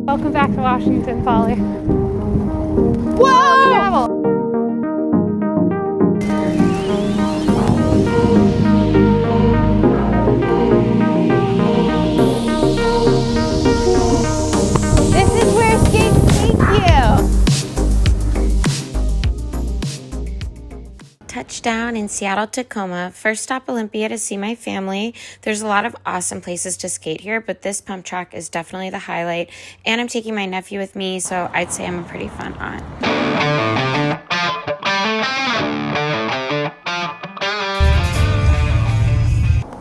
Welcome back to Washington, Polly. Whoa! Travel. This is where skates take you. Touchdown in Seattle, Tacoma. First stop Olympia to see my family. There's a lot of awesome places to skate here, but this pump track is definitely the highlight. And I'm taking my nephew with me, so I'd say I'm a pretty fun aunt.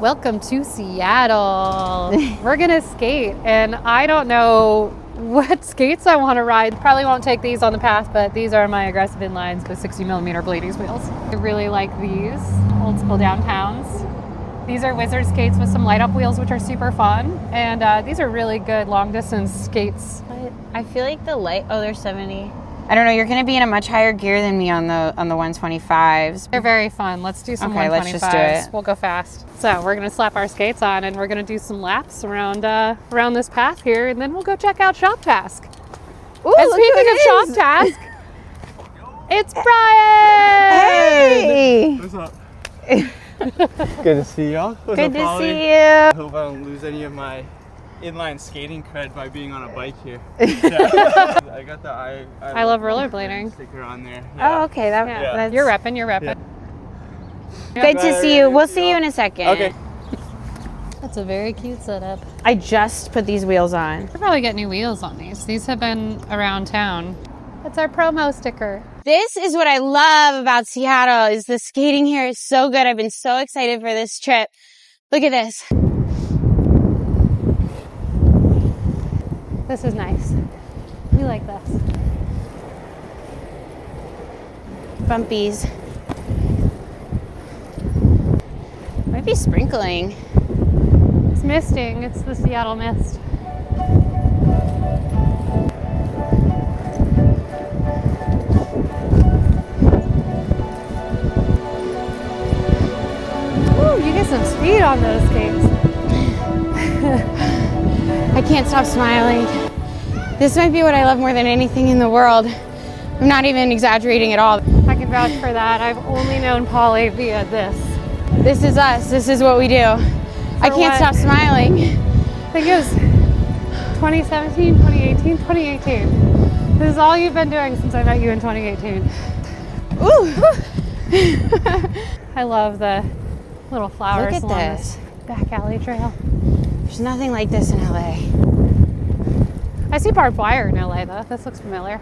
Welcome to Seattle. We're gonna skate, and I don't know what skates I want to ride. Probably won't take these on the path, but these are my aggressive inlines with 60mm Blades wheels. I really like these old school downtowns. These are Wizard skates with some light up wheels, which are super fun. And these are really good long distance skates. I feel like the light, they're 70. I don't know, you're gonna be in a much higher gear than me on the 125s. They're very fun. Let's do some 125s. Okay, let's just do it. We'll go fast. So we're gonna slap our skates on and we're gonna do some laps around around this path here, and then we'll go check out ShopTask. Ooh, And speaking of ShopTask, it's Brian! Hey! What's up? Good to see y'all. What's Good up, to Polly? see you. I hope I don't lose any of my inline skating cred by being on a bike here. Yeah. I got the I love rollerblading. sticker on there. Oh, okay. Yeah. You're repping, you're repping. Good to see you. We'll see you in a second. Okay. That's a very cute setup. I just put these wheels on. We'll probably get new wheels on these. These have been around town. It's our promo sticker. This is what I love about Seattle, is the skating here is so good. I've been so excited for this trip. Look at this. This is nice. We like this. Bumpies. Might be sprinkling. It's misting. It's the Seattle mist. Ooh, you get some speed on those skates. I can't stop smiling. This might be what I love more than anything in the world. I'm not even exaggerating at all. I can vouch for that. I've only known Polly via this. This is us. This is what we do. I can't what? stop smiling. I think it was 2017, 2018, 2018. This is all you've been doing since I met you in 2018. Ooh. I love the little flowers Look at along this. back alley trail. There's nothing like this in LA. I see barbed wire in LA though. This looks familiar.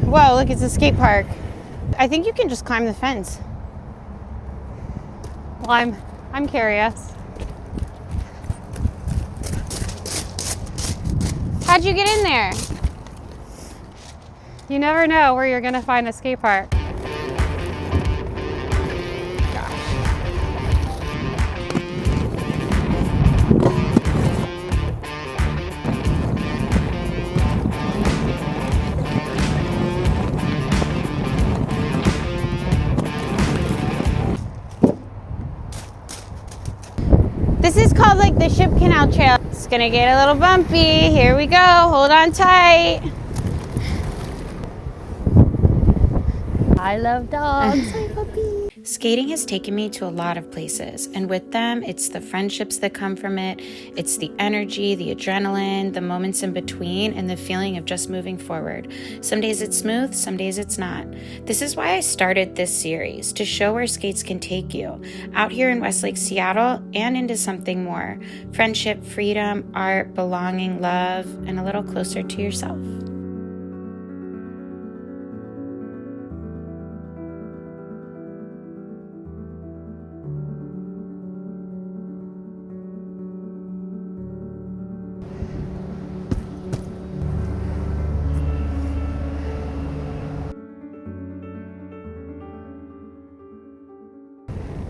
Whoa, look, it's a skate park. I think you can just climb the fence. Well, I'm curious. How'd you get in there? You never know where you're gonna find a skate park. This is called like the Ship Canal Trail. It's gonna get a little bumpy. Here we go. Hold on tight. I love dogs. Skating has taken me to a lot of places, and with them, it's the friendships that come from it, it's the energy, the adrenaline, the moments in between, and the feeling of just moving forward. Some days it's smooth, some days it's not. This is why I started this series, to show where skates can take you, out here in Westlake, Seattle, and into something more. Friendship, freedom, art, belonging, love, and a little closer to yourself.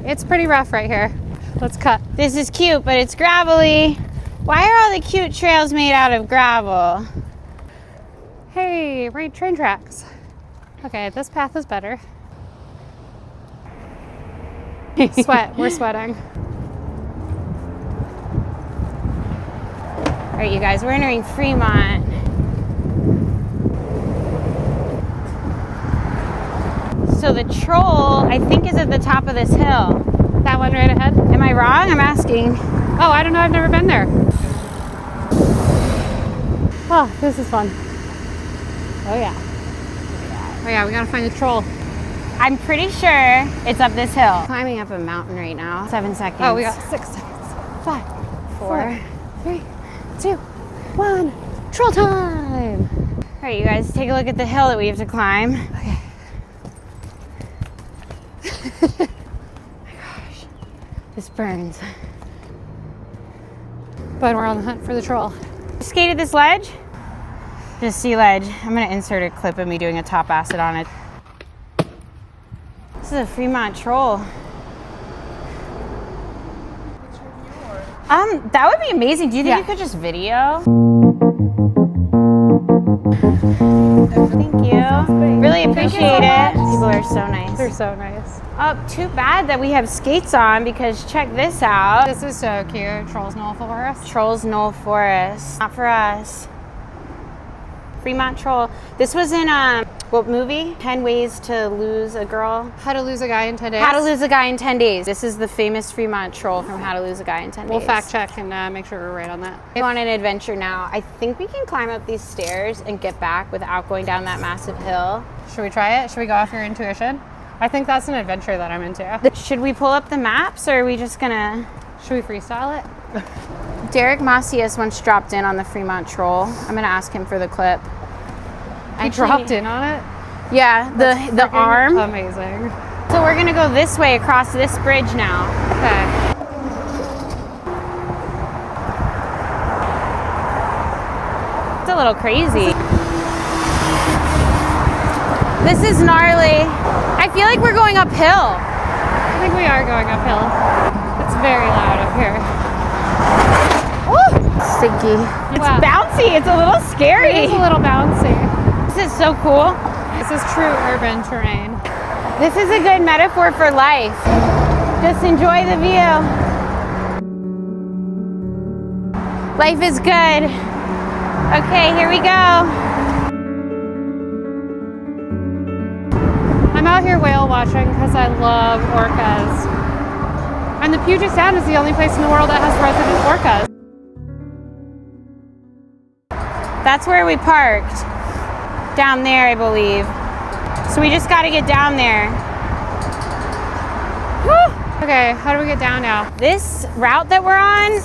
It's pretty rough right here. Let's cut. This is cute, but it's gravelly. Why are all the cute trails made out of gravel? Hey, right train tracks. Okay, this path is better. We're sweating. All right, you guys, we're entering Fremont. So the Troll, I think, is at the top of this hill. That one right ahead? Am I wrong? I'm asking. Oh, I don't know. I've never been there. Oh, this is fun. Oh, yeah. Oh, yeah, we gotta find the Troll. I'm pretty sure it's up this hill. Climbing up a mountain right now. 7 seconds. Oh, we got 6 seconds. 5, 4, 3, 2, 1. Troll time! All right, you guys, take a look at the hill that we have to climb. Okay. This burns. But we're on the hunt for the Troll. Skated this ledge? This sea ledge. I'm gonna insert a clip of me doing a top acid on it. This is a Fremont Troll. That would be amazing. Do you think you could just video? Thank you. Really appreciate it. People are so nice. They're so nice. Oh, too bad that we have skates on because check this out. This is so cute. Trolls Knoll Forest. Trolls Knoll Forest. Not for us. Fremont Troll. This was in what movie? 10 Ways to Lose a Girl. How to Lose a Guy in 10 Days. How to Lose a Guy in 10 Days. This is the famous Fremont Troll from How to Lose a Guy in 10 We'll Days. fact check and make sure we're right on that. If you want an adventure now, I think we can climb up these stairs and get back without going down that massive hill. Should we try it? Should we go off your intuition? I think that's an adventure that I'm into. Should we pull up the maps or are we just gonna... Should we freestyle it? Derek Macias once dropped in on the Fremont Troll. I'm gonna ask him for the clip. He dropped in on it? Yeah, the arm. Amazing. So we're gonna go this way across this bridge now. Okay. It's a little crazy. This is gnarly. I feel like we're going uphill. I think we are going uphill. It's very loud up here. Woo! Stinky. It's bouncy. It's a little scary. It is a little bouncy. This is so cool. This is true urban terrain. This is a good metaphor for life. Just enjoy the view. Life is good. Okay, here we go. I'm out here whale watching because I love orcas. And the Puget Sound is the only place in the world that has resident orcas. That's where we parked. Down there, I believe. So we just got to get down there. Woo! Okay, how do we get down now? This route that we're on,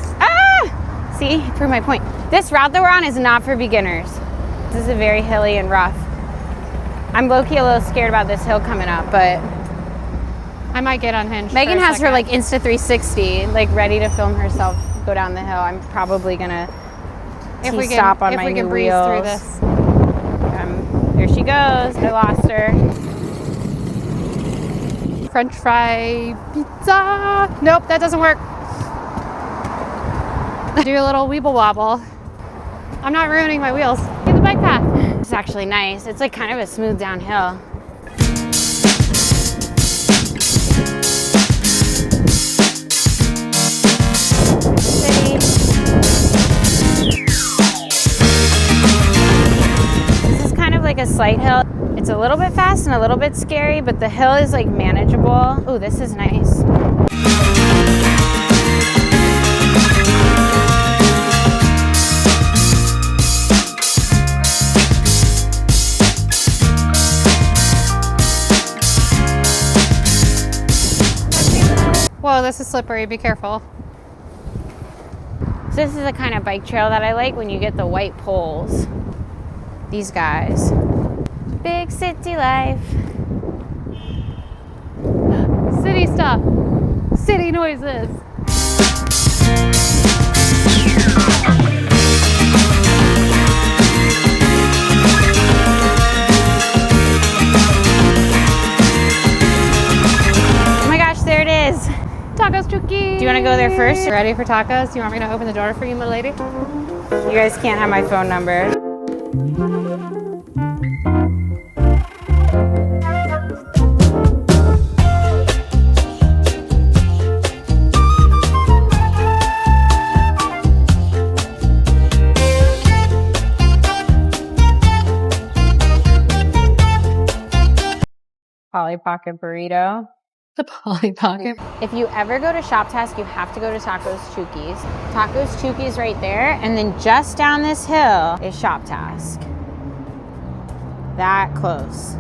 see, prove my point. This route that we're on is not for beginners. This is a very hilly and rough. I'm low-key a little scared about this hill coming up, but I might get unhinged. Megan for a has her second. like Insta360, like ready to film herself go down the hill. I'm probably gonna stop on my new breeze wheels. through this. There she goes. I lost her. French fry pizza. Nope, that doesn't work. Do a little weeble wobble. I'm not ruining my wheels. Get the bike path. It's actually nice. It's like kind of a smooth downhill. City. This is kind of like a slight hill. It's a little bit fast and a little bit scary, but the hill is like manageable. Oh, this is nice. Whoa, this is slippery. Be careful. So this is the kind of bike trail that I like when you get the white poles. These guys. Big city life. City stuff. City noises. Oh my gosh, there it is. Tacos Chucky. Do you want to go there first? Ready for tacos? You want me to open the door for you, my lady? You guys can't have my phone number. Polly Pocket burrito. The Polly Pocket. If you ever go to ShopTask, you have to go to Tacos Chuki's. Tacos Chuki's right there, and then just down this hill is ShopTask. That close.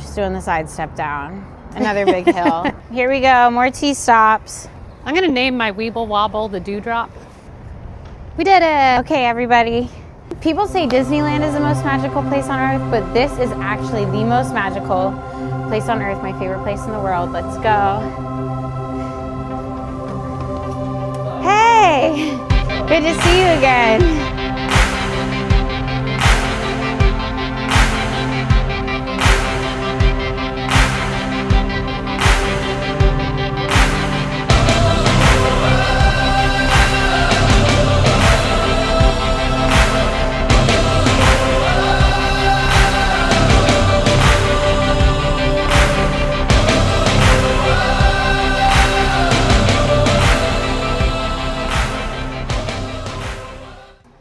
She's doing the side step down. Another big hill. Here we go, more tea stops. I'm gonna name my Weeble Wobble the Dewdrop. We did it! Okay, everybody. People say Disneyland is the most magical place on earth, but this is actually the most magical place on earth, my favorite place in the world. Let's go. Hey! Good to see you again.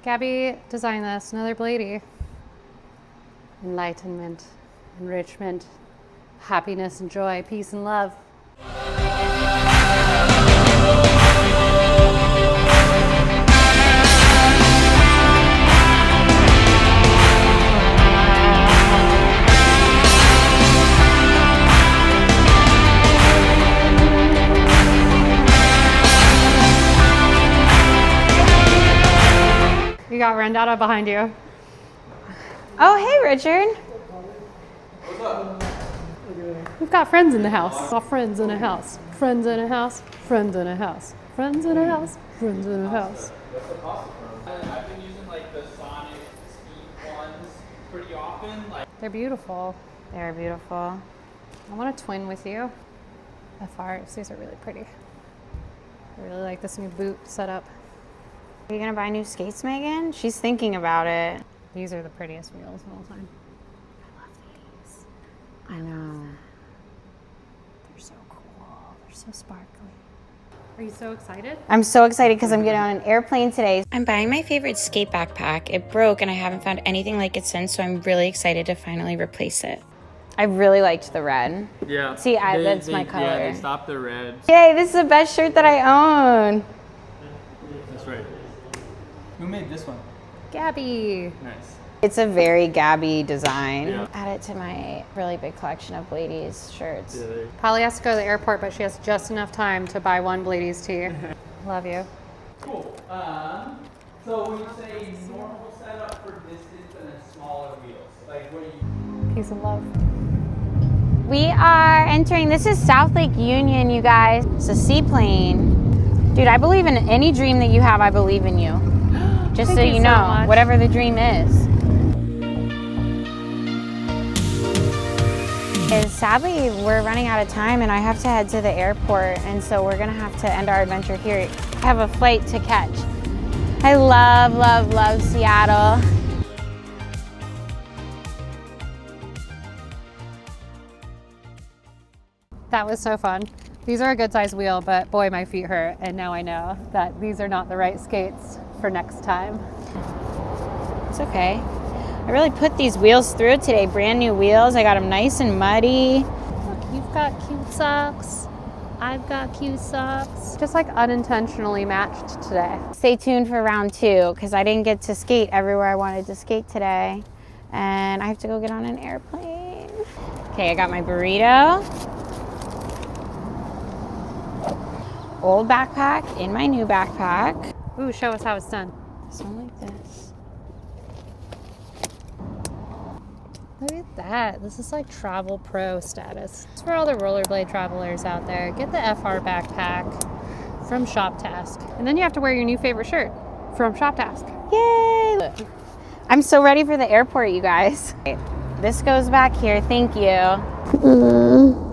Gabby designed this, another bladey. Enlightenment, enrichment, happiness and joy, peace and love. You got Rendata behind you. Oh, hey, Richard. What's up? We've got friends in the house. All friends in a house. Friends in a house. Friends in a house. Friends in a house. Friends in a house. What's the pasta from? I've been using like the Sonic Speed ones pretty often. They're beautiful. They're beautiful. I want to twin with you. FRs, these are really pretty. I really like this new boot setup. Are you gonna buy new skates, Megan? She's thinking about it. These are the prettiest wheels of all time. I love these. I know. They're so cool. They're so sparkly. Are you so excited? I'm so excited because I'm getting on an airplane today. I'm buying my favorite skate backpack. It broke and I haven't found anything like it since, so I'm really excited to finally replace it. I really liked the red. Yeah. See, that's my color. Yeah, they stopped the red. Yay, this is the best shirt that I own. That's right. Who made this one? Gabby. Nice. It's a very Gabby design. Yeah. Add it to my really big collection of ladies shirts. Yeah, Polly has to go to the airport, but she has just enough time to buy one Blady's tee. Love you. Cool. So when you say normal setup for distance and then smaller wheels, like what do you? Peace and love. We are entering, this is South Lake Union, you guys. It's a seaplane. Dude, I believe in any dream that you have, I believe in you. Just so you know, much. whatever the dream is. Sadly, we're running out of time and I have to head to the airport, and so we're gonna have to end our adventure here. I have a flight to catch. I love, love, love Seattle. That was so fun. These are a good size wheel, but boy, my feet hurt. And now I know that these are not the right skates for next time. It's okay. I really put these wheels through today, brand new wheels. I got them nice and muddy. Look, you've got cute socks. I've got cute socks. Just like unintentionally matched today. Stay tuned for round 2 because I didn't get to skate everywhere I wanted to skate today. And I have to go get on an airplane. Okay, I got my burrito. Old backpack in my new backpack. Ooh, show us how it's done. This one like this. Look at that. This is like travel pro status. It's for all the rollerblade travelers out there. Get the FR backpack from ShopTask. And then you have to wear your new favorite shirt from ShopTask. Yay! I'm so ready for the airport, you guys. This goes back here. Thank you.